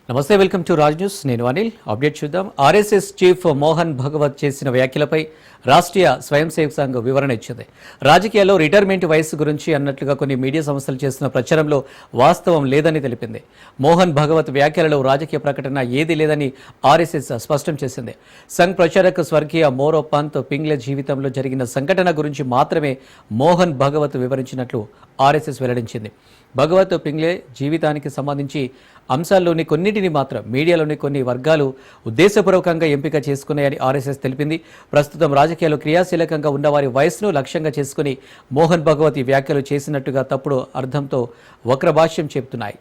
నమస్తే, welcome to Raj news. నేను Anil. Update చూద్దాం. ఆర్ఎస్ఎస్ చీఫ్ మోహన్ భగవత్ చేసిన వ్యాఖ్యలపై రాష్ట్రీయ స్వయం సేవక్ సంఘ్ వివరణ ఇచ్చింది. రాజకీయాల్లో రిటైర్మెంట్ వయసు గురించి అన్నట్లుగా కొన్ని మీడియా సంస్థలు చేస్తున్న ప్రచారంలో వాస్తవం లేదని తెలిపింది. మోహన్ భగవత్ వ్యాఖ్యలలో రాజకీయ ప్రకటన ఏదీ లేదని ఆర్ఎస్ఎస్ స్పష్టం చేసింది. సంఘ్ ప్రచారక స్వర్గీయ మోరో పంత్ పింగ్లే జీవితంలో జరిగిన సంఘటన గురించి మాత్రమే మోహన్ భగవత్ వివరించినట్లు ఆర్ఎస్ఎస్ వెల్లడించింది. భగవత్ పింగ్లే జీవితానికి సంబంధించి అంశాల్లోని కొన్నింటిని మాత్రం మీడియాలోని కొన్ని వర్గాలు ఉద్దేశపూర్వకంగా ఎంపిక చేసుకున్నాయని ఆర్ఎస్ఎస్ తెలిపింది. ప్రస్తుతం రాజకీయాల్లో క్రియాశీలకంగా ఉన్నవారి వయస్సును లక్ష్యంగా చేసుకుని మోహన్ భగవత్ ఈ వ్యాఖ్యలు చేసినట్టుగా తప్పుడు అర్థంతో వక్రభాష్యం చెబుతున్నాయి.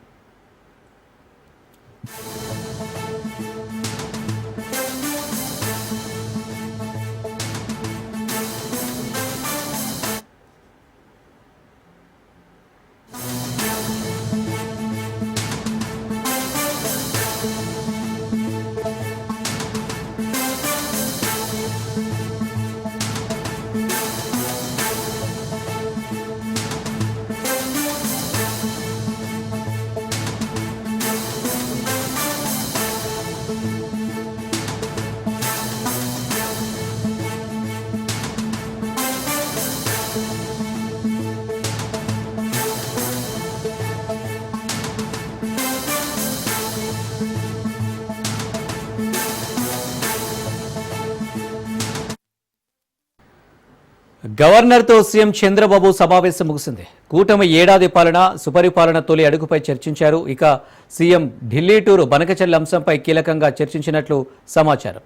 గవర్నర్తో సీఎం చంద్రబాబు సమావేశం ముగిసింది. కూటమి ఏడాది పాలన, సుపరిపాలన తొలి అడుగుపై చర్చించారు. ఇక సీఎం ఢిల్లీ టూరు బనకచెర్ల అంశంపై కీలకంగా చర్చించినట్లు సమాచారం.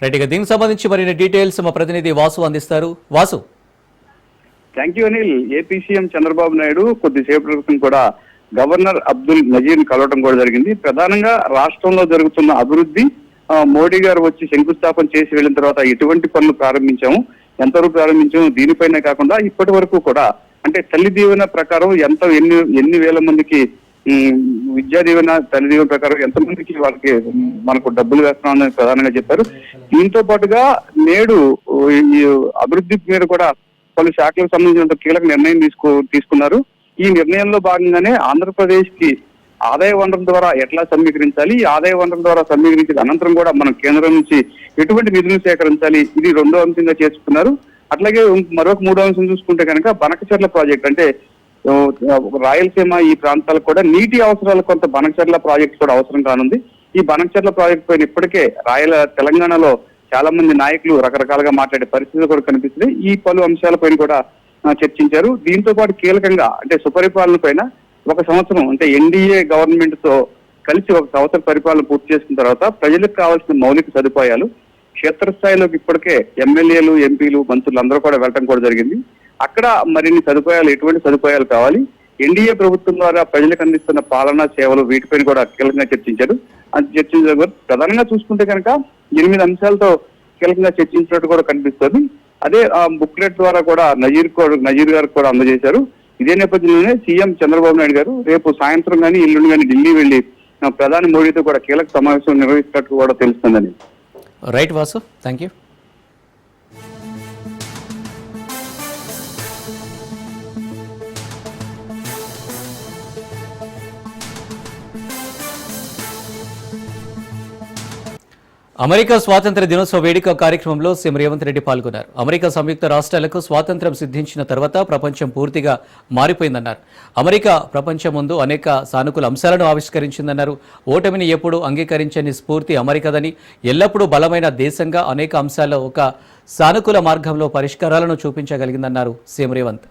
రైట్గా దీనికి సంబంధించి మరిన్ని డీటెయిల్స్ మా ప్రతినిధి వాసు అందిస్తారు. Vasu. Thank you Anil. AP CM Chandrababu Naidu కొద్దిసేపటి క్రితం కూడా గవర్నర్ అబ్దుల్ నజీర్ కలవడం కూడా జరిగింది. ప్రధానంగా రాష్ట్రంలో జరుగుతున్న అభివృద్ధి, మోడీ గారు వచ్చి శంకుస్థాపన చేసి వెళ్ళిన తర్వాత ఎటువంటి పనులు ప్రారంభించాము, ఎంతవరకు ప్రారంభించాము, దీనిపైనే కాకుండా ఇప్పటి వరకు కూడా అంటే తల్లి దీవెన ప్రకారం ఎన్ని వేల మందికి విద్యా దీవెన, తల్లి దీవెన ప్రకారం ఎంతమందికి వాళ్ళకి మనకు డబ్బులు వేస్తున్నామని ప్రధానంగా చెప్పారు. దీంతో పాటుగా నేడు ఈ అభివృద్ధి మీద కూడా పలు శాఖలకు సంబంధించిన కీలక నిర్ణయం తీసుకున్నారు. ఈ నిర్ణయంలో భాగంగానే ఆంధ్రప్రదేశ్ కి ఆదాయ వనరుల ద్వారా ఎట్లా సమీకరించాలి, ఈ ఆదాయ వనరుల ద్వారా సమీకరించిన అనంతరం కూడా మనం కేంద్రం నుంచి ఎటువంటి నిధులు సేకరించాలి, ఇది రెండో అంశంగా చేసుకున్నారు. అట్లాగే మరొక మూడో అంశం చూసుకుంటే కనుక బనకచెర్ల ప్రాజెక్ట్, అంటే రాయలసీమ ఈ ప్రాంతాలకు కూడా నీటి అవసరాలు కొంత బనకచెర్ల ప్రాజెక్ట్ కూడా అవసరం కానుంది. ఈ బనకచెర్ల ప్రాజెక్ట్ పైన ఇప్పటికే తెలంగాణలో చాలా మంది నాయకులు రకరకాలుగా మాట్లాడే పరిస్థితులు కూడా కనిపిస్తుంది. ఈ పలు అంశాలపైన కూడా చర్చించారు. దీంతో పాటు కీలకంగా అంటే సుపరిపాలన పైన ఒక సంవత్సరం అంటే ఎన్డీఏ గవర్నమెంట్ తో కలిసి ఒక సంవత్సరం పరిపాలన పూర్తి చేసుకున్న తర్వాత ప్రజలకు కావాల్సిన మౌలిక సదుపాయాలు క్షేత్రస్థాయిలోకి ఇప్పటికే ఎమ్మెల్యేలు, ఎంపీలు, మంత్రులు అందరూ కూడా వెళ్ళడం కూడా జరిగింది. అక్కడ మరిన్ని సదుపాయాలు, ఎటువంటి సదుపాయాలు కావాలి, ఎన్డీఏ ప్రభుత్వం ద్వారా ప్రజలకు అందిస్తున్న పాలనా సేవలు, వీటిపైన కూడా కీలకంగా చర్చించారు. ప్రధానంగా చూసుకుంటే కనుక 8 అంశాలతో కీలకంగా చర్చించినట్టు కూడా కనిపిస్తుంది. అదే బుక్లెట్ ద్వారా కూడా నజీర్ గారు కూడా అందజేశారు. ఇదే నేపథ్యంలోనే సీఎం చంద్రబాబు నాయుడు గారు రేపు సాయంత్రం కానీ ఎల్లుండి కానీ ఢిల్లీ వెళ్లి ప్రధాని మోడీతో కూడా కీలక సమావేశం నిర్వహిస్తున్నట్టు కూడా తెలుస్తుందని. Right Vasu, thank you. America స్వాతంత్ర దినోత్సవ వేడుక కార్యక్రమంలో సీఎం రేవంత్ రెడ్డి పాల్గొన్నారు. అమెరికా సంయుక్త రాష్ట్రాలకు స్వాతంత్ర్యం సిద్ధించిన తర్వాత ప్రపంచం పూర్తిగా మారిపోయిందన్నారు. అమెరికా ప్రపంచం ముందు అనేక సానుకూల అంశాలను ఆవిష్కరించిందన్నారు. ఓటమిని ఎప్పుడూ అంగీకరించని స్ఫూర్తి అమెరికాదని, ఎల్లప్పుడూ బలమైన దేశంగా అనేక అంశాల్లో ఒక సానుకూల మార్గంలో పరిష్కారాలను చూపించగలిగిందన్నారు సీఎం రేవంత్.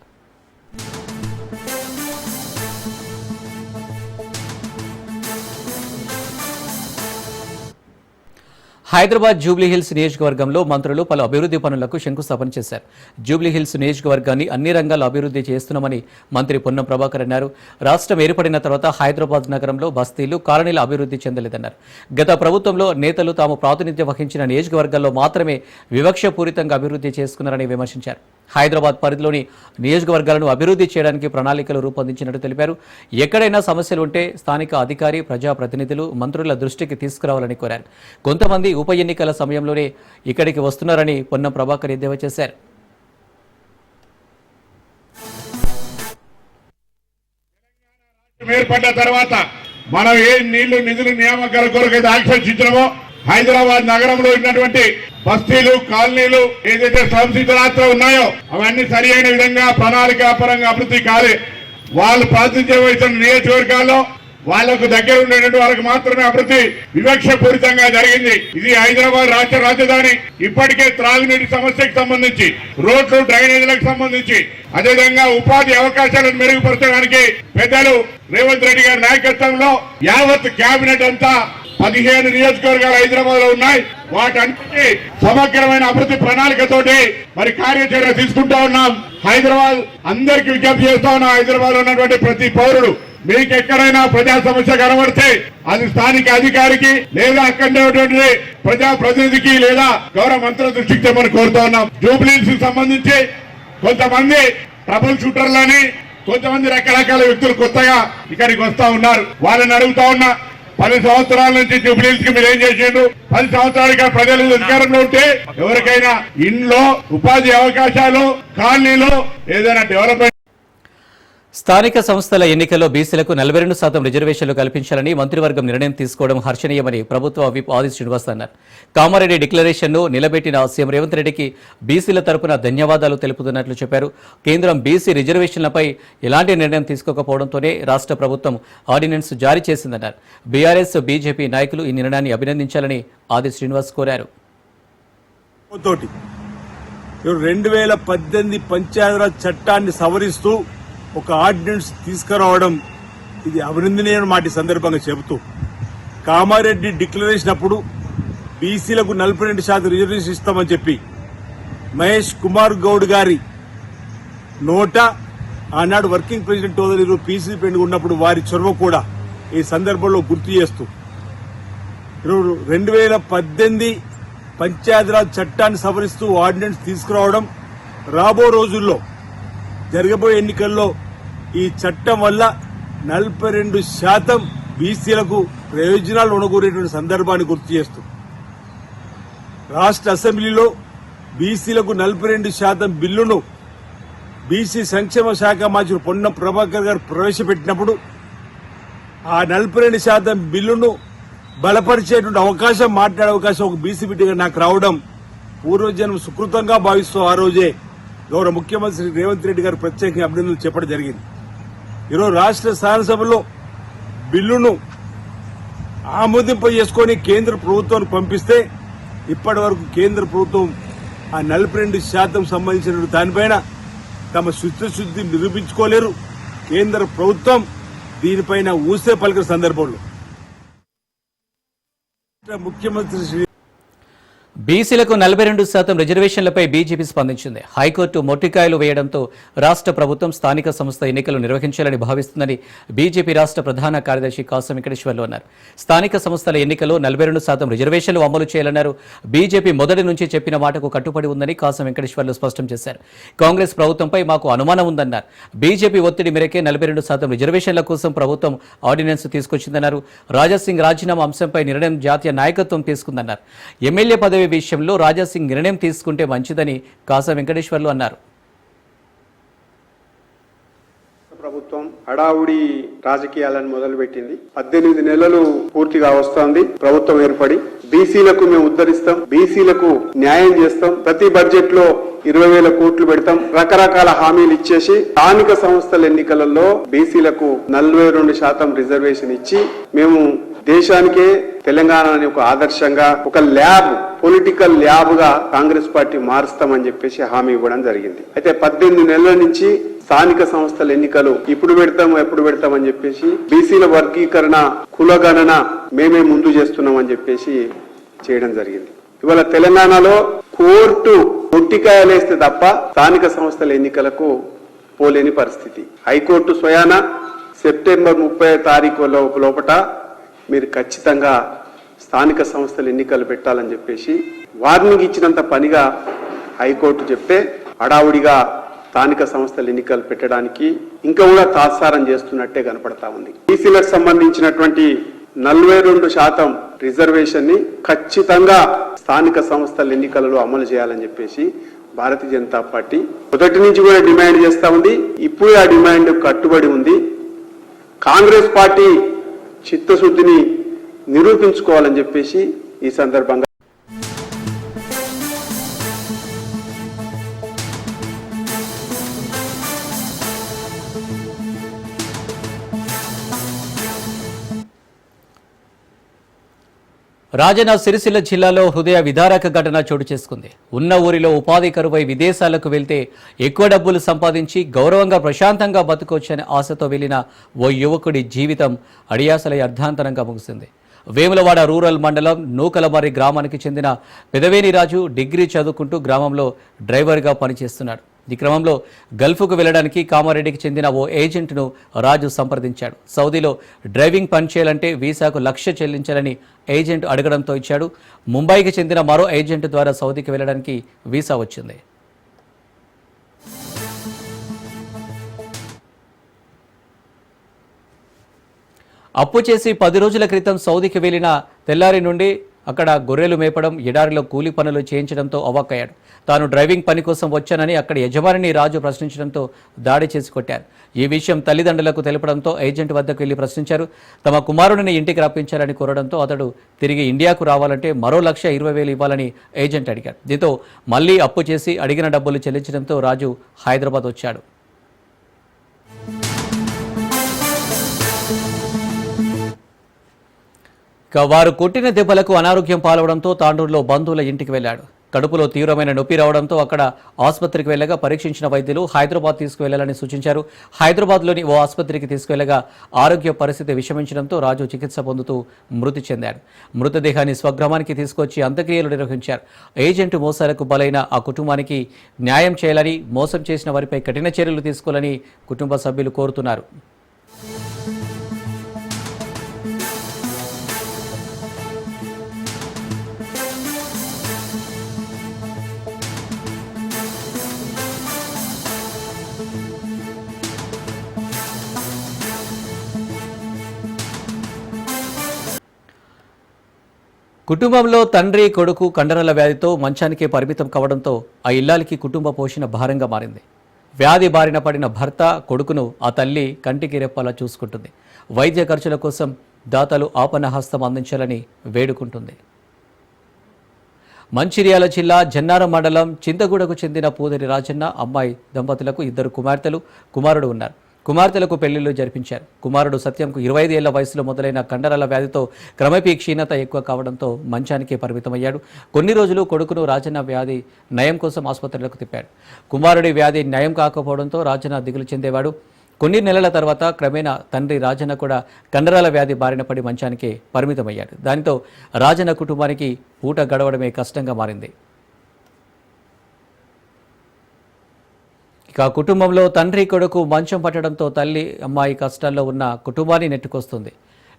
హైదరాబాద్ జూబ్లీహిల్స్ నియోజకవర్గంలో మంత్రులు పలు అభివృద్ధి పనులకు శంకుస్థాపన చేశారు. జూబ్లీహిల్స్ నియోజకవర్గాన్ని అన్ని రంగాల్లో అభివృద్ధి చేస్తున్నామని మంత్రి పొన్నం ప్రభాకర్ అన్నారు. రాష్ట్రం ఏర్పడిన తర్వాత హైదరాబాద్ నగరంలో బస్తీలు, కాలనీలు అభివృద్ధి చెందలేదన్నారు. గత ప్రభుత్వంలో నేతలు తాము ప్రాతినిధ్యం వహించిన నియోజకవర్గాల్లో మాత్రమే వివక్షపూరితంగా అభివృద్ధి చేసుకున్నారని విమర్శించారు. హైదరాబాద్ పరిధిలోని నియోజకవర్గాలను అభివృద్ధి చేయడానికి ప్రణాళికలు రూపొందించినట్టు తెలిపారు. ఎక్కడైనా సమస్యలు ఉంటే స్థానిక అధికారి, ప్రజాప్రతినిధులు, మంత్రుల దృష్టికి తీసుకురావాలని కోరారు. కొంతమంది ఉప ఎన్నికల సమయంలోనే ఇక్కడికి వస్తున్నారని పొన్నం ప్రభాకర్ ఎద్దేవా చేశారు. ఏర్పడ్డ తర్వాత మనం ఏ నిధులు నియామకాల కొరకు అయితే ఆక్షేపించినామో హైదరాబాద్ నగరంలో ఉన్నటువంటి బస్తీలు కాలనీలు ఏదైతే సంసిద్ధరాత్రులు ఉన్నాయో అవన్నీ సరి అయిన విధంగా ప్రణాళికాపరంగా అభివృద్ధి కాలే. వాళ్ళు ప్రాతినిధ్యం వహిస్తున్న నియోజకవర్గాల్లో వాళ్లకు దగ్గర ఉండేటువంటి వాళ్ళకి మాత్రమే అభివృద్ధి వివక్షపూరితంగా జరిగింది. ఇది హైదరాబాద్ రాష్ట్ర రాజధాని. ఇప్పటికే త్రాగునీటి సమస్యకు సంబంధించి, రోడ్లు డ్రైనేజీలకు సంబంధించి, అదేవిధంగా ఉపాధి అవకాశాలను మెరుగుపరచడానికి పెద్దలు రేవంత్ రెడ్డి గారి నాయకత్వంలో యావత్ కేబినెట్ అంతా 15 నియోజకవర్గాలు హైదరాబాద్ లో ఉన్నాయి. వాటన్నిటి సమగ్రమైన అభివృద్ధి ప్రణాళికతోటి మరి కార్యాచరణ తీసుకుంటా ఉన్నాం. హైదరాబాద్ అందరికీ విజ్ఞప్తి చేస్తా ఉన్నాం. హైదరాబాద్ లో ఉన్నటువంటి ప్రతి పౌరుడు మీకు ఎక్కడైనా ప్రజా సమస్య కనబడితే అది స్థానిక అధికారికి లేదా అక్కడ ప్రజా ప్రతినిధికి లేదా గౌరవ మంత్రుల దృష్టికి తెమ్మని కోరుతా ఉన్నాం. జూబ్లీస్ కి సంబంధించి కొంతమంది ట్రబుల్ షూటర్లని, కొంతమంది రకరకాల వ్యక్తులు కొత్తగా ఇక్కడికి వస్తా ఉన్నారు. వాళ్ళని అడుగుతా ఉన్నా, 10 సంవత్సరాల నుంచి జూబ్లీస్ కి మీరు ఏం చేసిండ్రు? 10 సంవత్సరాలుగా ప్రజలు అధికారంలో ఉంటే ఎవరికైనా ఇంట్లో ఉపాధి అవకాశాలు, కాలనీలో ఏదైనా డెవలప్మెంట్. స్థానిక సంస్థల ఎన్నికల్లో బీసీలకు 42% రిజర్వేషన్లు కల్పించాలని మంత్రివర్గం నిర్ణయం తీసుకోవడం హర్షణీయమని ప్రభుత్వ విప్ ఆది శ్రీనివాస్ అన్నారు. కామారెడ్డి డిక్లరేషన్ను నిలబెట్టిన సీఎం రేవంత్ రెడ్డికి బీసీల తరపున ధన్యవాదాలు తెలుపుతున్నట్లు చెప్పారు. కేంద్రం బీసీ రిజర్వేషన్లపై ఎలాంటి నిర్ణయం తీసుకోకపోవడంతోనే రాష్ట్ర ప్రభుత్వం ఆర్డినెన్స్ జారీ చేసిందన్నారు. బీఆర్ఎస్, బీజేపీ నాయకులు ఈ నిర్ణయాన్ని అభినందించాలని ఆది శ్రీనివాస్ కోరారు. 2018 పంచాయతీరాజ్ చట్టాన్ని సవరిస్తూ ఒక ఆర్డినెన్స్ తీసుకురావడం ఇది అభినందనీయమైన మాట సందర్భంగా చెబుతూ, కామారెడ్డి డిక్లరేషన్ అప్పుడు బీసీలకు 42% రిజర్వేషన్ ఇస్తామని చెప్పి మహేష్ కుమార్ గౌడ్ గారి నోట ఆనాడు వర్కింగ్ ప్రెసిడెంట్ హోదాలో పీసీ పెండ్ ఉన్నప్పుడు వారి చొరవ కూడా ఈ సందర్భంలో గుర్తు చేస్తూ 2018 పంచాయతీరాజ్ చట్టాన్ని సవరిస్తూ ఆర్డినెన్స్ తీసుకురావడం రాబో రోజుల్లో జరగబోయే ఎన్నికల్లో ఈ చట్టం వల్ల 42% బీసీలకు ప్రయోజనాలు ఉనగూరేటువంటి సందర్భాన్ని గుర్తు చేస్తూ రాష్ట్ర అసెంబ్లీలో బీసీలకు 42% బిల్లును బీసీ సంక్షేమ శాఖ మంత్రి పొన్నం ప్రభాకర్ గారు ప్రవేశపెట్టినప్పుడు ఆ 42% బిల్లును బలపరిచేటువంటి అవకాశం, మాట్లాడే అవకాశం ఒక బీసీ బిడ్డగా నాకు రావడం పూర్వజన్మ సుకృతంగా భావిస్తూ ఆ రోజే గౌరవ ముఖ్యమంత్రి రేవంత్ రెడ్డి గారు ప్రత్యేకంగా అభినందనలు చెప్పడం జరిగింది. ఈరోజు రాష్ట్ర శాసనసభలో బిల్లును ఆమోదింప చేసుకుని కేంద్ర ప్రభుత్వానికి పంపిస్తే ఇప్పటి వరకు కేంద్ర ప్రభుత్వం ఆ 42% సంబంధించిన దానిపైన తమ చిత్తశుద్ధి నిరూపించుకోలేరు. కేంద్ర ప్రభుత్వం దీనిపైన ఊసే పలికిన సందర్భంలో ముఖ్యమంత్రి బీసీలకు 42% రిజర్వేషన్లపై బీజేపీ స్పందించింది. హైకోర్టు మొట్టికాయలు వేయడంతో రాష్ట్ర ప్రభుత్వం స్థానిక సంస్థ ఎన్నికలు నిర్వహించాలని భావిస్తుందని బీజేపీ రాష్ట్ర ప్రధాన కార్యదర్శి కాసం వెంకటేశ్వర్లు అన్నారు. స్థానిక సంస్థల ఎన్నికల్లో 42% రిజర్వేషన్లు అమలు చేయాలన్నారు. బీజేపీ మొదటి నుంచి చెప్పిన మాటకు కట్టుబడి ఉందని కాసం వెంకటేశ్వర్లు స్పష్టం చేశారు. కాంగ్రెస్ ప్రభుత్వంపై మాకు అనుమానం ఉందన్నారు. బీజేపీ ఒత్తిడి మేరకే 42% రిజర్వేషన్ల కోసం ప్రభుత్వం ఆర్డినెన్స్ తీసుకొచ్చిందన్నారు. రాజాసింగ్ రాజీనామా అంశంపై నిర్ణయం జాతీయ నాయకత్వం తీసుకుందన్నారు. ఎమ్మెల్యే పదవి విషయంలో రాజాసింగ్ నిర్ణయం తీసుకుంటే మంచిదని కాసా వెంకటేశ్వర్లు అన్నారు. ప్రభుత్వం హడావుడి రాజకీయాలను మొదలుపెట్టింది. 18 నెలలు పూర్తిగా వస్తోంది ప్రభుత్వం ఏర్పడి. బీసీలకు మేము ఉద్ధరిస్తాం, బీసీలకు న్యాయం చేస్తాం, ప్రతి బడ్జెట్ లో 20,000 కోట్లు పెడతాం, రకరకాల హామీలు ఇచ్చేసి స్థానిక సంస్థల ఎన్నికలలో బీసీలకు 42% రిజర్వేషన్ ఇచ్చి మేము దేశానికే తెలంగాణని ఒక ఆదర్శంగా, ఒక ల్యాబ్, పొలిటికల్ ల్యాబ్ గా కాంగ్రెస్ పార్టీ మారుస్తామని చెప్పేసి హామీ ఇవ్వడం జరిగింది. అయితే 18 నెలల నుంచి స్థానిక సంస్థల ఎన్నికలు ఎప్పుడు పెడతామని చెప్పేసి బీసీల వర్గీకరణ, కులగణన మేమే ముందు చేస్తున్నామని చెప్పేసి చేయడం జరిగింది. ఇవాళ తెలంగాణలో కోర్టు మొట్టికాయలేస్తే తప్ప స్థానిక సంస్థల ఎన్నికలకు పోలేని పరిస్థితి. హైకోర్టు స్వయాన సెప్టెంబర్ 30 తారీఖు లోపట మీరు ఖచ్చితంగా స్థానిక సంస్థల ఎన్నికలు పెట్టాలని చెప్పేసి వార్నింగ్ ఇచ్చినంత పనిగా హైకోర్టు చెప్తే హడావుడిగా స్థానిక సంస్థల ఎన్నికలు పెట్టడానికి ఇంకా కూడా తాత్సారం చేస్తున్నట్టే కనపడతా ఉంది. బీసీలకు సంబంధించినటువంటి 42% రిజర్వేషన్ ని ఖచ్చితంగా స్థానిక సంస్థల ఎన్నికలలో అమలు చేయాలని చెప్పేసి భారతీయ జనతా పార్టీ మొదటి నుంచి కూడా డిమాండ్ చేస్తా ఉంది. ఇప్పుడు ఆ డిమాండ్ కట్టుబడి ఉంది. కాంగ్రెస్ పార్టీ చిత్తశుద్ధిని నిరూపించుకోవాలని చెప్పేసి ఈ సందర్భంగా రాజన్న సిరిసిల్ల జిల్లాలో హృదయ విదారక ఘటన చోటు చేసుకుంది. ఉన్న ఊరిలో ఉపాధి కరువై విదేశాలకు వెళ్తే ఎక్కువ డబ్బులు సంపాదించి గౌరవంగా ప్రశాంతంగా బతుకోవచ్చనే ఆశతో వెళ్లిన ఓ యువకుడి జీవితం అడియాసలై అర్ధాంతరంగా ముగిసింది. వేములవాడ రూరల్ మండలం నూకలమర్రి గ్రామానికి చెందిన పెదవేని రాజు డిగ్రీ చదువుకుంటూ గ్రామంలో డ్రైవర్గా పనిచేస్తున్నాడు. ఈ క్రమంలో గల్ఫ్కు వెళ్లడానికి కామారెడ్డికి చెందిన ఓ ఏజెంట్ను రాజు సంప్రదించాడు. సౌదీలో డ్రైవింగ్ పని చేయాలంటే వీసాకు 1,00,000 చెల్లించాలని ఏజెంట్ అడగడంతో ఇచ్చాడు. ముంబైకి చెందిన మరో ఏజెంట్ ద్వారా సౌదీకి వెళ్లడానికి వీసా వచ్చింది. అప్పు చేసి 10 రోజుల క్రితం సౌదీకి వెళ్లిన తెల్లారి నుండి అక్కడ గొర్రెలు మేపడం, ఎడారిలో కూలి పనులు చేయించడంతో అవాక్కయ్యాడు. తాను డ్రైవింగ్ పని కోసం వచ్చానని అక్కడి యజమానిని రాజు ప్రశ్నించడంతో దాడి చేసి కొట్టారు. ఈ విషయం తల్లిదండ్రులకు తెలపడంతో ఏజెంట్ వద్దకు వెళ్లి ప్రశ్నించారు. తమ కుమారుడిని ఇంటికి రప్పించాలని కోరడంతో అతడు తిరిగి ఇండియాకు రావాలంటే మరో 1,20,000 ఇవ్వాలని ఏజెంట్ అడిగాడు. దీంతో మళ్లీ అప్పు చేసి అడిగిన డబ్బులు చెల్లించడంతో రాజు హైదరాబాద్ వచ్చాడు. వారు కొట్టిన దెబ్బలకు అనారోగ్యం పాలవడంతో తాండూరులో బంధువుల ఇంటికి వెళ్లాడు. కడుపులో తీవ్రమైన నొప్పి రావడంతో అక్కడ ఆసుపత్రికి వెళ్లగా పరీక్షించిన వైద్యులు హైదరాబాద్ తీసుకువెళ్లాలని సూచించారు. హైదరాబాద్లోని ఓ ఆసుపత్రికి తీసుకువెళ్లగా ఆరోగ్య పరిస్థితి విషమించడంతో రాజు చికిత్స పొందుతూ మృతి చెందాడు. మృతదేహాన్ని స్వగ్రామానికి తీసుకొచ్చి అంత్యక్రియలు నిర్వహించారు. ఏజెంట్ మోసాలకు బలైన ఆ కుటుంబానికి న్యాయం చేయాలని, మోసం చేసిన వారిపై కఠిన చర్యలు తీసుకోవాలని కుటుంబ సభ్యులు కోరుతున్నారు. కుటుంబంలో తండ్రి, కొడుకు కండరాల వ్యాధితో మంచానికే పరిమితం కావడంతో ఆ ఇల్లాలికి కుటుంబ పోషణ భారంగా మారింది. వ్యాధి బారిన పడిన భర్త, కొడుకును ఆ తల్లి కంటికి రెప్పలా చూసుకుంటుంది. వైద్య ఖర్చుల కోసం దాతలు ఆపన్నహస్తం అందించాలని వేడుకుంటుంది. మంచిర్యాల జిల్లా జన్నారం మండలం చింతగూడకు చెందిన పూదరి రాజన్న అమ్మాయి దంపతులకు 2 కుమార్తెలు, కుమారుడు ఉన్నారు. కుమార్తెలకు పెళ్లిళ్లు జరిపించారు. కుమారుడు సత్యంకు 25 ఏళ్ల వయసులో మొదలైన కండరాల వ్యాధితో క్రమేపీ క్షీణత ఎక్కువ కావడంతో మంచానికే పరిమితమయ్యాడు. కొన్ని రోజులు కొడుకును రాజన్న వ్యాధి నయం కోసం ఆసుపత్రులకు తిప్పాడు. కుమారుడి వ్యాధి నయం కాకపోవడంతో రాజన్న దిగులు చెందేవాడు. కొన్ని నెలల తర్వాత క్రమేణా తండ్రి రాజన్న కూడా కండరాల వ్యాధి బారిన పడి మంచానికే పరిమితమయ్యాడు. దానితో రాజన్న కుటుంబానికి పూట గడవడమే కష్టంగా మారింది. ఇక కుటుంబంలో తండ్రి, కొడుకు మంచం పట్టడంతో తల్లి, అమ్మాయి కష్టాల్లో ఉన్న కుటుంబాన్ని నెట్టుకొస్తుంది.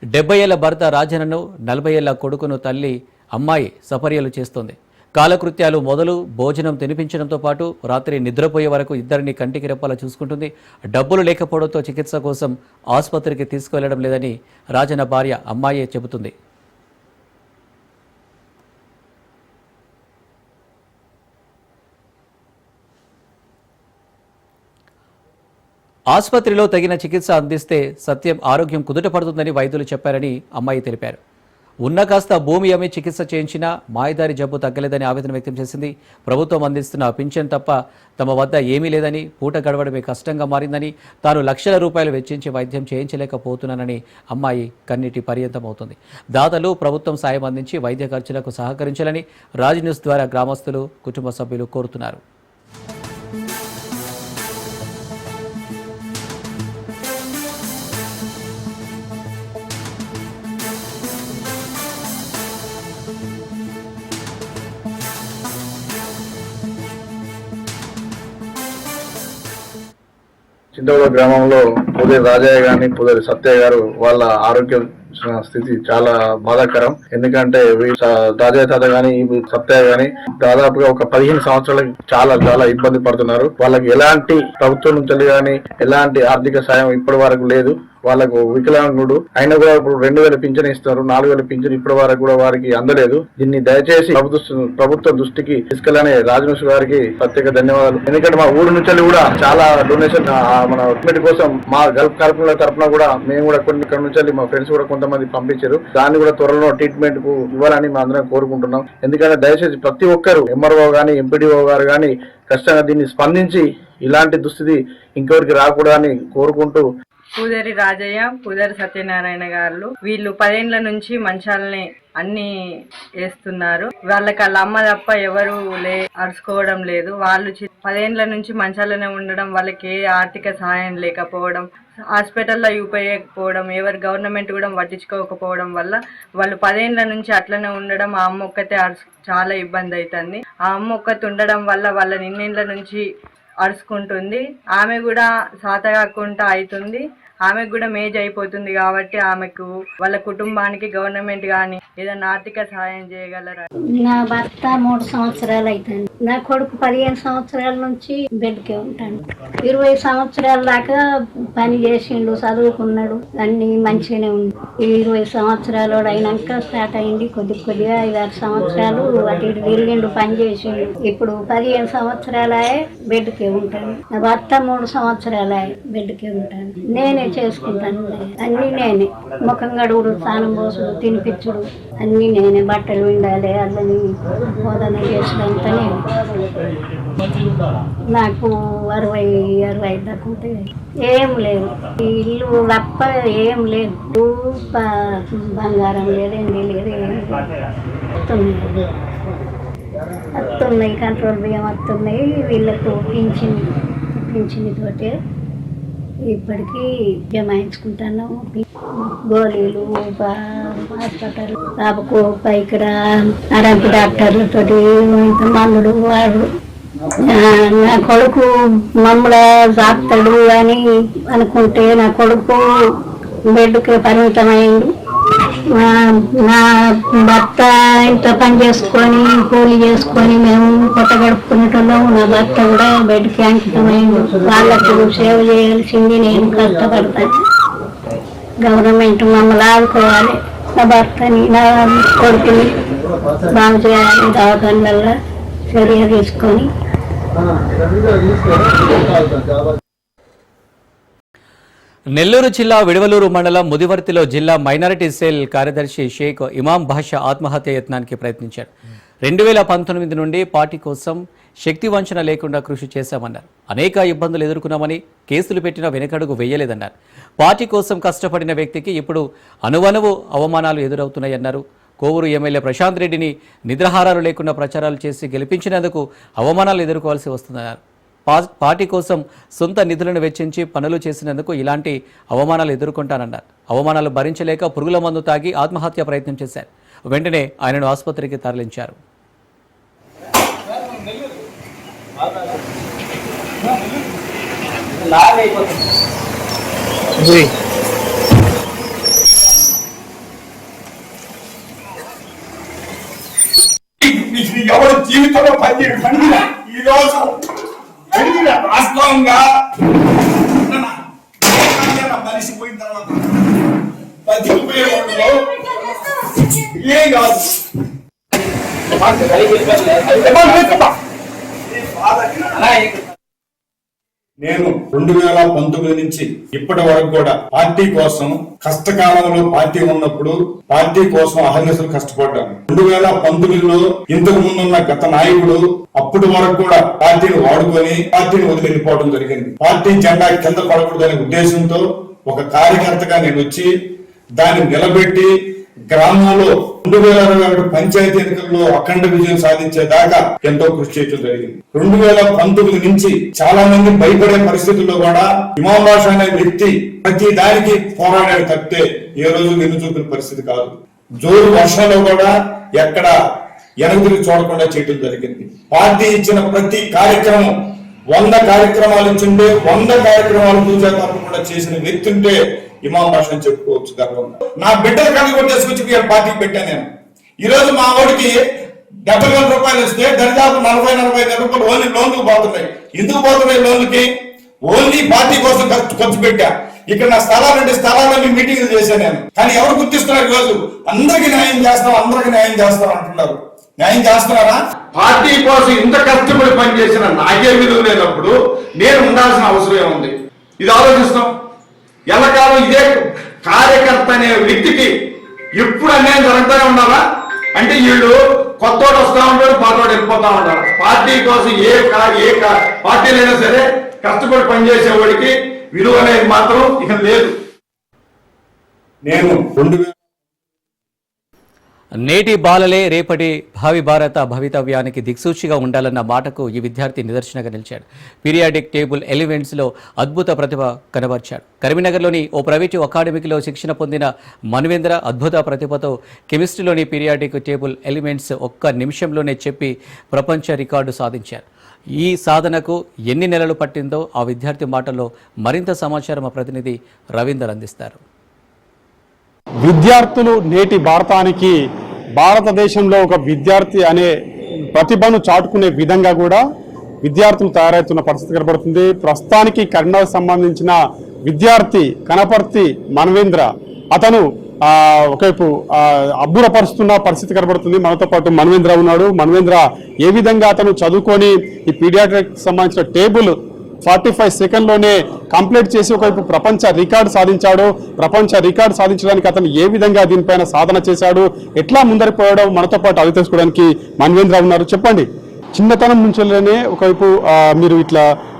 70 ఏళ్ల భర్త రాజన్నను, 40 ఏళ్ల కొడుకును తల్లి, అమ్మాయి సపర్యలు చేస్తుంది. కాలకృత్యాలు మొదలు భోజనం తినిపించడంతో పాటు రాత్రి నిద్రపోయే వరకు ఇద్దరిని కంటికి రెప్పలా చూసుకుంటుంది. డబ్బులు లేకపోవడంతో చికిత్స కోసం ఆసుపత్రికి తీసుకువెళ్లడం లేదని రాజన్న భార్య అమ్మాయే చెబుతుంది. ఆసుపత్రిలో తగిన చికిత్స అందిస్తే సత్యం ఆరోగ్యం కుదుట పడుతుందని వైద్యులు చెప్పారని అమ్మాయి తెలిపారు. ఉన్న కాస్త భూమి అమ్మి చికిత్స చేయించినా మాయదారి జబ్బు తగ్గలేదని ఆవేదన వ్యక్తం చేసింది. ప్రభుత్వం అందిస్తున్న పింఛన్ తప్ప తమ వద్ద ఏమీ లేదని, పూట గడవడమే కష్టంగా మారిందని, తాను లక్షల రూపాయలు వెచ్చించి వైద్యం చేయించలేకపోతున్నానని అమ్మాయి కన్నీటి పర్యంతమవుతుంది. దాతలు ప్రభుత్వం సాయం అందించి వైద్య ఖర్చులకు సహకరించాలని రాజ్ న్యూస్ ద్వారా గ్రామస్తులు, కుటుంబ సభ్యులు కోరుతున్నారు. చింతగూడ గ్రామంలో పుదరి రాజయ్య గాని, పుదరి సత్యయ్య గారు వాళ్ళ ఆరోగ్య స్థితి చాలా బాధాకరం. ఎందుకంటే రాజయ్య తాత గాని, సత్యయ్య గాని దాదాపుగా ఒక 15 సంవత్సరాలకి చాలా ఇబ్బంది పడుతున్నారు. వాళ్ళకి ఎలాంటి ప్రభుత్వం నుంచి కానీ ఎలాంటి ఆర్థిక సాయం ఇప్పటి వరకు లేదు. వాళ్ళకు వికలాంగుడు అయినా కూడా ఇప్పుడు 2000 పింఛన్ ఇస్తారు, 4000 పింఛన్ ఇప్పటి వరకు కూడా వారికి అందలేదు. దీన్ని దయచేసి ప్రభుత్వ దృష్టికి తీసుకెళ్లని రాజవంశ గారికి ప్రత్యేక ధన్యవాదాలు. ఎందుకంటే మా ఊరు నుంచి కూడా చాలా డొనేషన్ మన ట్రీట్మెంట్ కోసం మా గల్ఫ్ కార్పొరేషన్ తరఫున కూడా మేము కూడా కొన్ని ఇక్కడ నుంచి మా ఫ్రెండ్స్ కూడా కొంతమంది పంపించారు. దాన్ని కూడా త్వరలో ట్రీట్మెంట్ కు ఇవ్వాలని మా అందరం కోరుకుంటున్నాం. ఎందుకంటే దయచేసి ప్రతి ఒక్కరు ఎంఆర్ఓ గానీ ఎంపీడీఓ గారు గానీ ఖచ్చితంగా దీన్ని స్పందించి ఇలాంటి దుస్థితి ఇంకెవరికి రాకూడదని కోరుకుంటూ పూదరి రాజయ్య, పూదరి సత్యనారాయణ గారు వీళ్ళు 10 ఏళ్ల నుంచి మంచాలని అన్ని వేస్తున్నారు. వాళ్ళకి వాళ్ళ అమ్మ తప్ప ఎవరు అరుచుకోవడం లేదు. వాళ్ళు 10 ఏళ్ల నుంచి మంచాలనే ఉండడం, వాళ్ళకి ఏ ఆర్థిక సహాయం లేకపోవడం, హాస్పిటల్లో చూపించకపోవడం, ఎవరు గవర్నమెంట్ కూడా పట్టించుకోకపోవడం వల్ల వాళ్ళు 10 ఏళ్ల నుంచి అట్లనే ఉండడం. ఆ అమ్మ ఒక్కతే చాలా ఇబ్బంది అవుతుంది. ఆ అమ్మ ఒక్కటి ఉండడం వల్ల వాళ్ళ నిన్నేళ్ల నుంచి అరుచుకుంటుంది. ఆమె కూడా సాత కాకుండా అవుతుంది. ఆమెకు కూడా మేజ్ అయిపోతుంది. కాబట్టి ఆమెకు వాళ్ళ కుటుంబానికి గవర్నమెంట్ గాని ఏదైనా ఆర్థిక సహాయం చేయగలరా? నా భర్త 3 సంవత్సరాలు అవుతుంది. నా కొడుకు 15 సంవత్సరాల నుంచి బెడ్కే ఉంటాడు. 20 సంవత్సరాల దాకా పని చేసిండు, చదువుకున్నాడు, అన్ని మంచిగానే ఉంది. 20 సంవత్సరాలు అయినాక స్టార్ట్ అయింది కొద్దిగా 5-6 సంవత్సరాలు అటు ఇటు తిరిగిండు, పని చేసిండు. ఇప్పుడు 15 సంవత్సరాలే బెడ్కే ఉంటాడు. నా భర్త 3 సంవత్సరాలే బెడ్కే ఉంటాడు. నేనే చేసుకుంటాను, అన్ని నేనే. ముఖం గడువుడు, స్నానం పోసుడు, తినిపించుడు అన్ని నేనే. బట్టలు విండాలి, అల్లని బోధన చేసుడంతా నేను. నాకు 60 దాకా ఉంటే ఏం లేదు. ఇల్లు తప్ప ఏం లేదు. బంగారం లేదు, ఎండి లేదు, ఏం వస్తున్నాయి. కంట్రోల్ బియ్యం వస్తున్నాయి. వీళ్ళకు పింఛన్ తోటే ఇప్పటికీ జమాయించుకుంటాను. గోళీలు, హాస్పిటల్ బాబుకు ఇక్కడ ఆరోగ్య డాక్టర్లతో మందుడు వాడు. నా కొడుకు మమ్మల్ని సాపుతాడు అని అనుకుంటే నా కొడుకు బెడ్కి పరిమితమైండు. నా భర్త ఇంత పని చేసుకొని కూలి చేసుకొని మేము కొత్త గడుపుకునేటోళ్ళం. నా భర్త కూడా బెడ్కి అంకితమైండు. వాళ్ళకు సేవ చేయాల్సింది నేను కష్టపడతాను. గవర్నమెంట్ మమ్మల్ని ఆదుకోవాలి. నా భర్తని, నా కొడుకుని బాగు చేయాలి. దవాఖానలలో చర్య తీసుకొని నెల్లూరు జిల్లా విడవలూరు మండలం ముదివర్తిలో జిల్లా మైనారిటీ సెల్ కార్యదర్శి షేక్ ఇమాం బాషా ఆత్మహత్య యత్నానికి ప్రయత్నించారు. 2019 నుండి పార్టీ కోసం శక్తి వంచన లేకుండా కృషి చేశామన్నారు. అనేక ఇబ్బందులు ఎదుర్కొన్నామని, కేసులు పెట్టినా వెనకడుగు వేయలేదన్నారు. పార్టీ కోసం కష్టపడిన వ్యక్తికి ఇప్పుడు అనువనువు అవమానాలు ఎదురవుతున్నాయన్నారు. కోవూరు ఎమ్మెల్యే ప్రశాంత్ రెడ్డిని నిద్రాహారాలు లేకుండా ప్రచారాలు చేసి గెలిపించినందుకు అవమానాలు ఎదుర్కోవాల్సి వస్తుందన్నారు. పార్టీ కోసం సొంత నిధులను వెచ్చించి పనులు చేసినందుకు ఇలాంటి అవమానాలు ఎదుర్కొంటానన్నారు. అవమానాలు భరించలేక పురుగుల మందు తాగి ఆత్మహత్య ప్రయత్నం చేశారు. వెంటనే ఆయనను ఆసుపత్రికి తరలించారు. ఎవరు జీవితంలో పనిచేయడం ఈరోజు వాస్తవంగా మనిషిపోయిన తర్వాత బతికిపోయేవాళ్ళు ఏం కాదు. నేను 2019 నుంచి ఇప్పటి వరకు కూడా పార్టీ కోసం కష్టకాలంలో పార్టీ ఉన్నప్పుడు పార్టీ కోసం అహర్నిశలు కష్టపడ్డాను. 2019లో ఇంతకు ముందున్న గత నాయకుడు అప్పటి వరకు కూడా పార్టీని వాడుకొని పార్టీని వదిలి వెళ్ళిపోవడం జరిగింది. పార్టీ జెండా కింద పడకూడదనే ఉద్దేశంతో ఒక కార్యకర్తగా నేను వచ్చి దాన్ని నిలబెట్టి గ్రామంలో 2021 పంచాయతీ ఎన్నికల్లో అఖండ విజయం సాధించేదాకా ఎంతో కృషి చేయడం జరిగింది. 2019 నుంచి చాలా మంది భయపడే పరిస్థితుల్లో కూడా ఇమాం బాషా అనే వ్యక్తి ప్రతి దానికి పోరాడాడు తప్పితే ఏ రోజు నిన్ను చూపిన పరిస్థితి కాదు. జోరు వర్షంలో కూడా ఎక్కడ వెనక్కి చూడకుండా చేయడం జరిగింది. పార్టీ ఇచ్చిన ప్రతి కార్యక్రమం 100 కార్యక్రమాలు ఇచ్చిండే 100 కార్యక్రమాలు పూజా తప్పకుండా చేసిన వ్యక్తి ఉంటే ఇమాం బాషా అని చెప్పుకోవచ్చు గర్వంగా. నా బిడ్డలు కనుగొని తీసుకొచ్చి పార్టీకి పెట్టాను నేను. ఈ రోజు మా వాడికి 70,000 రూపాయలు ఇస్తే దరిదాపు 40-45 రూపాయలు ఓన్లీ లోన్లు పోతున్నాయి. ఎందుకు పోతున్నాయి లోన్లకి? ఓన్లీ పార్టీ కోసం ఖర్చు పెట్టా. ఇక్కడ నా స్థలాలంటే స్థలాలని మీటింగ్లు చేశాను నేను. కానీ ఎవరు గుర్తిస్తున్నారు ఈరోజు? అందరికి న్యాయం చేస్తాం అంటున్నారు. న్యాయం చేస్తున్నారా? పార్టీ కోసం ఇంత కష్టపడి పనిచేసిన నాకే విలువ లేనప్పుడు నేను ఉండాల్సిన అవసరం ఏముంది? ఇది ఆలోచిస్తాం. ఎల్లకాలం ఇదే కార్యకర్త అనే వ్యక్తికి ఎప్పుడు అన్యాయం జరుగుతూనే ఉండాలా? అంటే వీళ్ళు కొత్తోడు వస్తా ఉంటాడు, పాతోడు వెళ్ళిపోతా ఉంటారు. పార్టీ కోసం ఏ పార్టీలైనా సరే కష్టపడి పనిచేసేవాడికి విలువ అనేది మాత్రం ఇక లేదు. నేను నేటి బాలలే రేపటి భావి భారత భవితవ్యానికి దిక్సూచిగా ఉండాలన్న మాటకు ఈ విద్యార్థి నిదర్శనంగా నిలిచాడు. పీరియాడిక్ టేబుల్ ఎలిమెంట్స్లో అద్భుత ప్రతిభ కనబర్చాడు. కరీంనగర్లోని ఓ ప్రైవేటు అకాడమీలో శిక్షణ పొందిన మన్వేంద్ర అద్భుత ప్రతిభతో కెమిస్ట్రీలోని పీరియాడిక్ టేబుల్ ఎలిమెంట్స్ ఒక్క నిమిషంలోనే చెప్పి ప్రపంచ రికార్డు సాధించారు. ఈ సాధనకు ఎన్ని నెలలు పట్టిందో ఆ విద్యార్థి మాటల్లో మరింత సమాచారం మా ప్రతినిధి రవీందర్ అందిస్తారు. విద్యార్థులు నేటి భారతానికి భారతదేశంలో ఒక విద్యార్థి అనే ప్రతిభను చాటుకునే విధంగా కూడా విద్యార్థులు తయారవుతున్న పరిస్థితి కనబడుతుంది. ప్రస్తుతానికి కరీంనగర్ సంబంధించిన విద్యార్థి కనపర్తి మన్వేంద్ర అతను ఒకవైపు అబ్బురపరుస్తున్న పరిస్థితి కనబడుతుంది. మనతో పాటు మన్వేంద్ర ఉన్నాడు. మన్వేంద్ర ఏ విధంగా అతను చదువుకొని ఈ పీడియాట్రిక్ సంబంధించిన టేబుల్ 45 సెకండ్లోనే కంప్లీట్ చేసి ఒకవైపు ప్రపంచ రికార్డు సాధించాడు. ప్రపంచ రికార్డు సాధించడానికి అతను ఏ విధంగా దీనిపైన సాధన చేశాడు, ఎట్లా ముందరిపోయాడో మనతో పాటు అవి తెలుసుకోవడానికి మన్వేంద్ర ఉన్నారు. చెప్పండి, చిన్నతనం నుంచినే ఒకవైపు మీరు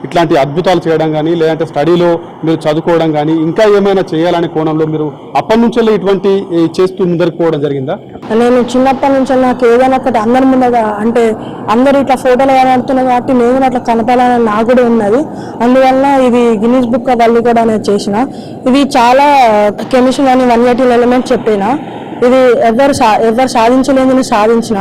ఇట్లాంటి అద్భుతాలు చేయడం కానీ, లేదంటే స్టడీలో మీరు చదువుకోవడం కానీ, ఇంకా ఏమైనా చేయాలనే కోణంలో మీరు అప్పటి నుంచే ఇటువంటి చేస్తూ ముందరికి పోవడం జరిగిందా? నేను చిన్నప్పటి నుంచి నాకు ఏదైనా ఒకటి అందరి ముందుగా, అంటే అందరు ఇట్లా ఫోటోలు కనబడుతున్నాయి కాబట్టి నేను అట్లా కనపాలని నాకు కూడా ఉన్నది. అందువల్ల ఇది గిన్నీస్ బుక్ వరల్డ్ రికార్డ్ అనేది చేసిన. ఇది చాలా కెమిస్ట్రీ అని 180 ఎలిమెంట్స్ చెప్పిన. ఇది ఎవరు సాధించలేదని సాధించిన.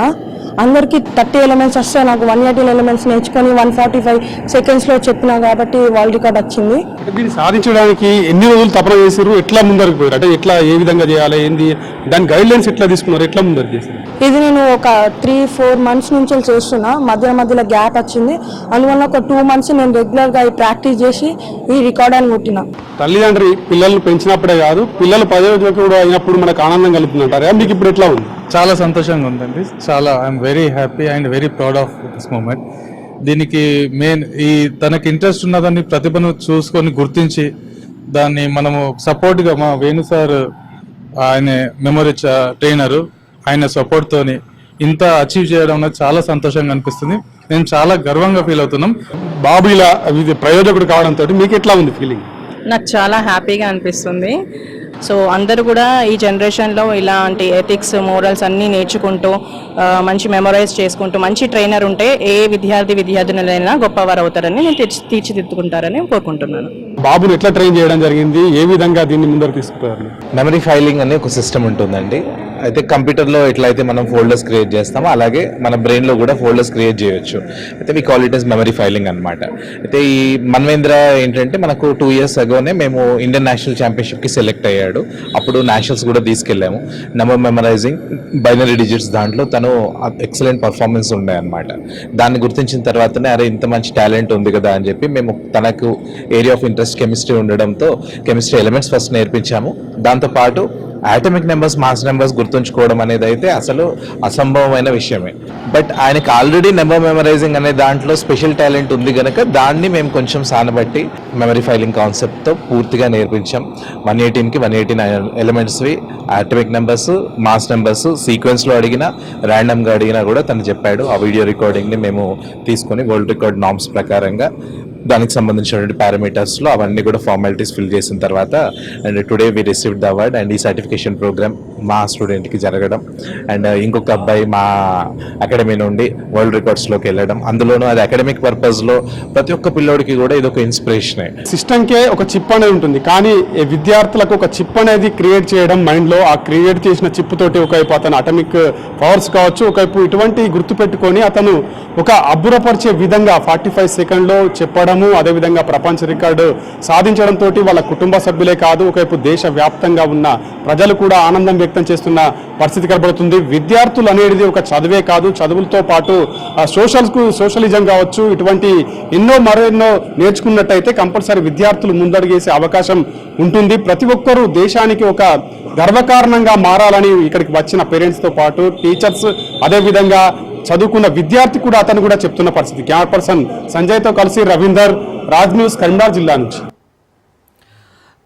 అందరికీ 30 ఎలిమెంట్స్ వస్తే నాకు 180 ఎలిమెంట్స్ నేర్చుకొని 145 సెకండ్స్లో చెప్పినా కాబట్టి వరల్డ్ రికార్డ్ వచ్చింది. దీన్ని సాధించడానికి ఎన్ని రోజులు తపన చేశారు, ఎట్లా ముందరికి పోయారు, అంటే ఎట్లా ఏ విధంగా చేయాలి, ఏంది దాని గైడ్ లైన్స్ ఎట్లా తీసుకున్నారు, ఎట్లా ముందరికి చేశారు? ఇది నేను ఒక 3-4 మంత్స్ నుంచి చేస్తున్నా. మధ్యలో గ్యాప్ వచ్చింది. అందువల్ల ఒక 2 మంత్స్ నేను రెగ్యులర్గా ప్రాక్టీస్ చేసి ఈ రికార్డ్ అని ముట్టిన. తల్లిదండ్రి పిల్లల్ని పెంచినప్పుడే కాదు, పిల్లలు 10 కూడా అయినప్పుడు మనకు ఆనందం కలుగుతుంది అంటారా? మీకు ఇప్పుడు ఎట్లా ఉంది? చాలా సంతోషంగా ఉందండి. చాలా I'm very happy and very proud of this moment. దీనికి మెయిన్ తనకి ఇంట్రెస్ట్ ఉన్నదాన్ని ప్రతిభను చూసుకొని గుర్తించి దాన్ని మనము సపోర్ట్గా మా వేణు సార్, ఆయన మెమరీ ట్రైనరు, ఆయన సపోర్ట్తోని ఇంత అచీవ్ చేయడం అనేది చాలా సంతోషంగా అనిపిస్తుంది. నేను చాలా గర్వంగా ఫీల్ అవుతున్నాం. బాబు ఇలా ప్రయోజకుడు కావడంతో మీకు ఎట్లా ఉంది ఫీలింగ్? నాకు చాలా హ్యాపీగా అనిపిస్తుంది. సో అందరూ కూడా ఈ జనరేషన్లో ఇలాంటి ఎథిక్స్, మోరల్స్ అన్నీ నేర్చుకుంటూ మంచి మెమరైజ్ చేసుకుంటూ మంచి ట్రైనర్ ఉంటే ఏ విద్యార్థినులైనా గొప్పవారు అవుతారని నేను తీర్చిదిద్దుకుంటారని కోరుకుంటున్నాను. బాబుని ఎట్లా ట్రైన్ చేయడం జరిగింది, ఏ విధంగా దీన్ని ముందర తీసుకుపోయారు? మెమరీ ఫైలింగ్ అనే ఒక సిస్టమ్ ఉంటుందండి. అయితే కంప్యూటర్లో ఎట్లయితే మనం ఫోల్డర్స్ క్రియేట్ చేస్తామో అలాగే మన బ్రెయిన్లో కూడా ఫోల్డర్స్ క్రియేట్ చేయొచ్చు. అయితే we call it as memory filing అనమాట. అయితే ఈ మన్వేంద్ర ఏంటంటే మనకు 2 years అగోనే మేము ఇండియన్ నేషనల్ ఛాంపియన్షిప్కి సెలెక్ట్ అయ్యాడు. అప్పుడు నేషనల్స్ కూడా తీసుకెళ్ళాము. నెంబర్ మెమరైజింగ్, బైనరీ డిజిట్స్, దాంట్లో తను ఎక్సలెంట్ పర్ఫార్మెన్స్ ఉండే అనమాట. దాన్ని గుర్తించిన తర్వాతనే అరే ఇంత మంచి టాలెంట్ ఉంది కదా అని చెప్పి మేము తనకు ఏరియా ఆఫ్ ఇంట్రెస్ట్ కెమిస్ట్రీ ఉండడంతో కెమిస్ట్రీ ఎలిమెంట్స్ ఫస్ట్ నేర్పించాము. దాంతోపాటు ఆటమిక్ నెంబర్స్, మాస్ నెంబర్స్ గుర్తుంచుకోవడం అనేది అయితే అసలు అసంభవమైన విషయమే. బట్ ఆయనకి ఆల్రెడీ నెంబర్ మెమరైజింగ్ అనే దాంట్లో స్పెషల్ టాలెంట్ ఉంది కనుక దాన్ని మేము కొంచెం సానబట్టి మెమరీ ఫైలింగ్ కాన్సెప్ట్తో పూర్తిగా నేర్పించాం. 118కి 118 ఎలిమెంట్స్వి, ఆటమిక్ నెంబర్స్, మాస్ నెంబర్స్ సీక్వెన్స్లో అడిగినా ర్యాండమ్గా అడిగినా కూడా తను చెప్పాడు. ఆ వీడియో రికార్డింగ్ని మేము తీసుకొని వరల్డ్ రికార్డ్ నామ్స్ ప్రకారంగా దానికి సంబంధించినటువంటి పారామీటర్స్లో అవన్నీ కూడా ఫార్మాలిటీస్ ఫిల్ చేసిన తర్వాత and today we received the award. And ఈ సర్టిఫికేషన్ ప్రోగ్రామ్ మా స్టూడెంట్కి జరగడం అండ్ ఇంకొక అబ్బాయి మా అకాడమీ నుండి వరల్డ్ రికార్డ్స్లోకి వెళ్ళడం, అందులోనూ అది అకాడమిక్ పర్పస్లో ప్రతి ఒక్క పిల్లోడికి కూడా ఇది ఒక ఇన్స్పిరేషనే. సిస్టమ్కే ఒక చిప్ అనేది ఉంటుంది, కానీ విద్యార్థులకు ఒక చిప్ అనేది క్రియేట్ చేయడం మైండ్లో, ఆ క్రియేట్ చేసిన చిప్ తోటి ఒకవైపు అతను అటమిక్ పవర్స్ కావచ్చు, ఒకవైపు ఇటువంటి గుర్తుపెట్టుకొని అతను ఒక అబ్బురపరిచే విధంగా 45 సెకండ్లో చెప్పడం, అదేవిధంగా ప్రపంచ రికార్డు సాధించడంతో వాళ్ళ కుటుంబ సభ్యులే కాదు ఒకవైపు దేశ వ్యాప్తంగా ఉన్న ప్రజలు కూడా ఆనందం వ్యక్తం వ్యక్తం చేస్తున్న పరిస్థితి కనబడుతుంది. విద్యార్థులు అనేది ఒక చదువే కాదు, చదువులతో పాటు సోషలిజం కావచ్చు, ఇటువంటి మరెన్నో నేర్చుకున్నట్టయితే కంపల్సరీ విద్యార్థులు ముందడుగేసే అవకాశం ఉంటుంది. ప్రతి ఒక్కరూ దేశానికి ఒక గర్వకారణంగా మారాలని ఇక్కడికి వచ్చిన పేరెంట్స్తో పాటు టీచర్స్, అదేవిధంగా చదువుకున్న విద్యార్థి కూడా అతను కూడా చెప్తున్న పరిస్థితి. కెమెరా పర్సన్ సంజయ్తో కలిసి రవీందర్, రాజ్ న్యూస్, కరీంనగర్ జిల్లా నుంచి.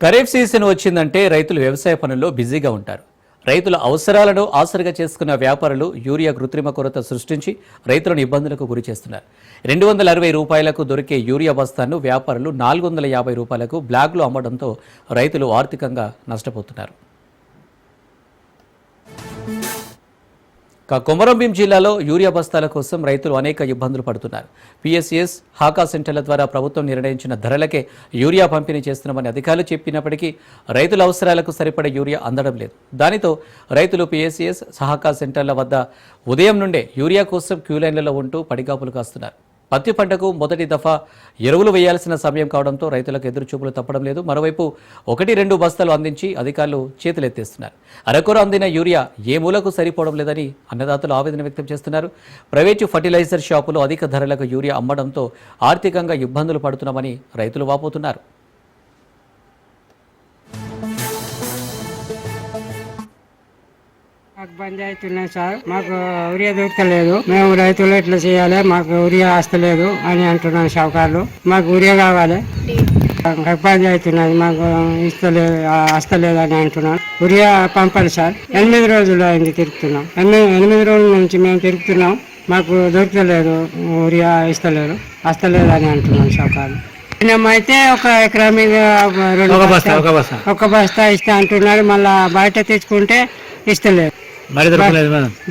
ఖరీఫ్ సీజన్ వచ్చిందంటే రైతులు వ్యవసాయ పనుల్లో బిజీగా ఉంటారు. రైతుల అవసరాలను ఆసరిగా చేసుకున్న వ్యాపారులు యూరియా కృత్రిమ కొరత సృష్టించి రైతులను ఇబ్బందులకు గురి చేస్తున్నారు. 260 రూపాయలకు దొరికే యూరియా బస్తాను వ్యాపారులు 450 రూపాయలకు బ్లాక్లో అమ్మడంతో రైతులు ఆర్థికంగా నష్టపోతున్నారు. కొమరంభీం జిల్లాలో యూరియా బస్తాల కోసం రైతులు అనేక ఇబ్బందులు పడుతున్నారు. పిఎస్సిఎస్, హాకా సెంటర్ల ద్వారా ప్రభుత్వం నిర్ణయించిన ధరలకే యూరియా పంపిణీ చేస్తున్నామని అధికారులు చెప్పినప్పటికీ రైతుల అవసరాలకు సరిపడే యూరియా అందడం లేదు. దానితో రైతులు పిఎస్సిఎస్, హాకా సెంటర్ల వద్ద ఉదయం నుండే యూరియా కోసం క్యూలైన్లలో ఉంటూ పడిగాపులు కాస్తున్నారు. పత్తి పంటకు మొదటి దఫా ఎరువులు వేయాల్సిన సమయం కావడంతో రైతులకు ఎదురుచూపులు తప్పడం లేదు. మరోవైపు 1-2 బస్తాలు అందించి అధికారులు చేతులెత్తేస్తున్నారు. అరకొర అందిన యూరియా ఏ మూలకు సరిపోవడం లేదని అన్నదాతలు ఆవేదన వ్యక్తం చేస్తున్నారు. ప్రైవేటు ఫర్టిలైజర్ షాపులు అధిక ధరలకు యూరియా అమ్మడంతో ఆర్థికంగా ఇబ్బందులు పడుతున్నామని రైతులు వాపోతున్నారు. మాకు బంద్ అవుతున్నాయి సార్, మాకు యూరియా దొరకలేదు, మేము రైతులు ఎట్లా చేయాలి, మాకు యూరియా వస్తలేదు అని అంటున్నాను షావుకారులు. మాకు యూరియా కావాలి, బంద్ అవుతున్నది, మాకు వస్తలేదు అని అంటున్నాను. యూరియా పంపాలి సార్. 8 రోజులు అయింది తిరుగుతున్నాం, 8 రోజుల నుంచి మేము తిరుగుతున్నాం, మాకు దొరకలేదు, యూరియా వస్తలేదు అని అంటున్నాను షావుకారులు. అయితే 1 ఎకరా మీద 1 బస్తా ఇస్తా అంటున్నారు, మళ్ళా బయట తెచ్చుకుంటే ఇస్తలేదు.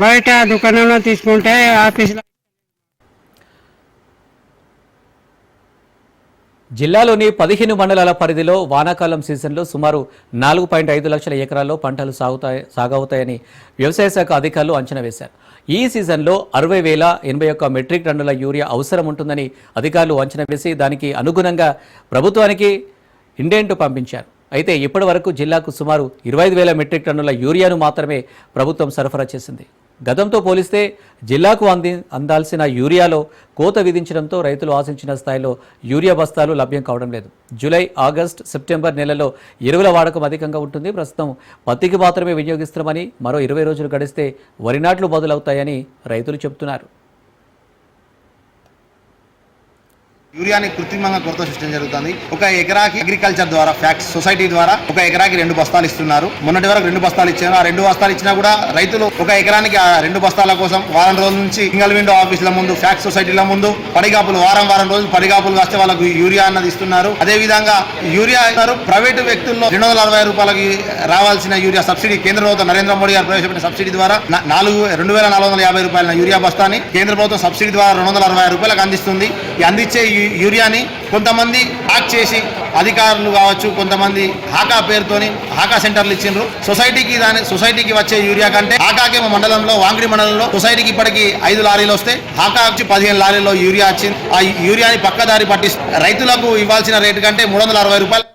బయట దుకాణంలో తీసుకుంటే ఆఫీసులో. జిల్లాలోని 15 మండలాల పరిధిలో వానాకాలం సీజన్లో సుమారు 4.5 లక్షల ఎకరాల్లో పంటలు సాగవుతాయని వ్యవసాయ శాఖ అధికారులు అంచనా వేశారు. ఈ సీజన్లో 60,081 మెట్రిక్ టన్నుల యూరియా అవసరం ఉంటుందని అధికారులు అంచనా వేసి దానికి అనుగుణంగా ప్రభుత్వానికి ఇండెంట్ పంపించారు. అయితే ఇప్పటి వరకు జిల్లాకు సుమారు 25,000 మెట్రిక్ టన్నుల యూరియాను మాత్రమే ప్రభుత్వం సరఫరా చేసింది. గతంతో పోలిస్తే జిల్లాకు అందాల్సిన యూరియాలో కోత విధించడంతో రైతులు ఆశించిన స్థాయిలో యూరియా బస్తాలు లభ్యం కావడం లేదు. జూలై, ఆగస్టు, సెప్టెంబర్ నెలలో ఎరువుల వాడకం అధికంగా ఉంటుంది. ప్రస్తుతం పత్తికి మాత్రమే వినియోగిస్తున్నామని, మరో 20 రోజులు గడిస్తే వరి నాట్లు మొదలవుతాయని రైతులు చెబుతున్నారు. యూరియాని కృత్రిమంగా కొరత సృష్టించడం జరుగుతుంది. 1 ఎకరాకి అగ్రికల్చర్ ద్వారా ఫ్యాక్స్ సొసైటీ ద్వారా 1 ఎకరాకి 2 బస్తాలు ఇస్తున్నారు. మొన్నటి వరకు 2 బస్తాలు ఇచ్చారు. ఆ 2 బస్తాలు ఇచ్చినా కూడా రైతులు 1 ఎకరానికి 2 బస్తాల కోసం వారం రోజుల నుంచి సింగల్ విండో ఆఫీసుల ముందు, ఫ్యాక్స్ సొసైటీల ముందు పడిగాపులు, వారం రోజులు పడిగాపులు కాస్తే వాళ్ళకు యూరియా అన్నది ఇస్తున్నారు. అదే విధంగా యూరియా ప్రైవేటు వ్యక్తుల్లో 260 రూపాయలకి రావాల్సిన యూరియా సబ్సిడీ కేంద్ర ప్రభుత్వం నరేంద్ర మోడీ గారు ప్రవేశపెట్టిన సబ్సిడీ ద్వారా 2,450 రూపాయల యూరియా బస్తాని కేంద్ర ప్రభుత్వం సబ్సిడీ ద్వారా 260 రూపాయలకు అందిస్తుంది. ఈ అందించే యూరియాని కొంతమంది హ్యాక్ చేసి అధికారులు కావచ్చు, కొంతమంది హాకా పేరుతోని హాకా సెంటర్లు ఇచ్చిండ్రు. సొసైటీకి వచ్చే యూరియా కంటే హాకాకి మా మండలంలో, వాంగిడి మండలంలో సొసైటీకి ఇప్పటికి 5 లారీలు వస్తే హాకా వచ్చి 15 లారీల్లో యూరియా వచ్చింది. ఆ యూరియాని పక్కదారి పట్టి రైతులకు ఇవ్వాల్సిన రేటు కంటే 360 రూపాయలు